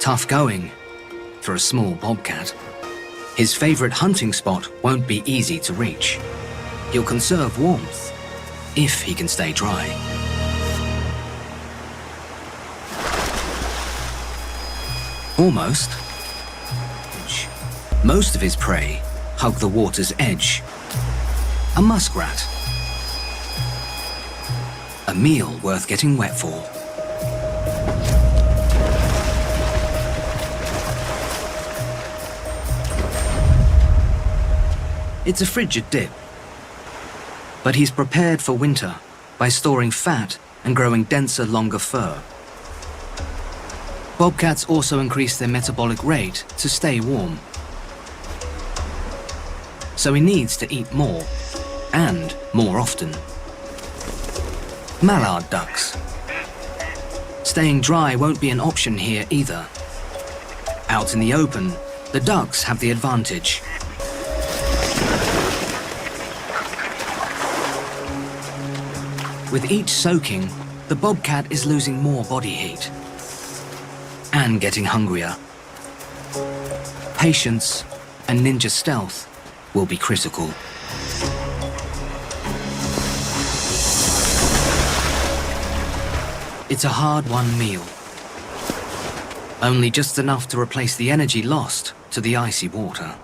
Tough going for a small bobcat. His favorite hunting spot won't be easy to reach. He'll conserve warmth if he can stay dry. Almost. Most of his prey hug the water's edge. A muskrat. A meal worth getting wet for. It's a frigid dip, but he's prepared for winter by storing fat and growing denser, longer fur. Bobcats also increase their metabolic rate to stay warm. So he needs to eat more, and more often. Mallard ducks. Staying dry won't be an option here either. Out in the open, the ducks have the advantage. With each soaking, the bobcat is losing more body heat and getting hungrier. Patience and ninja stealth will be critical. It's a hard-won meal. Only just enough to replace the energy lost to the icy water.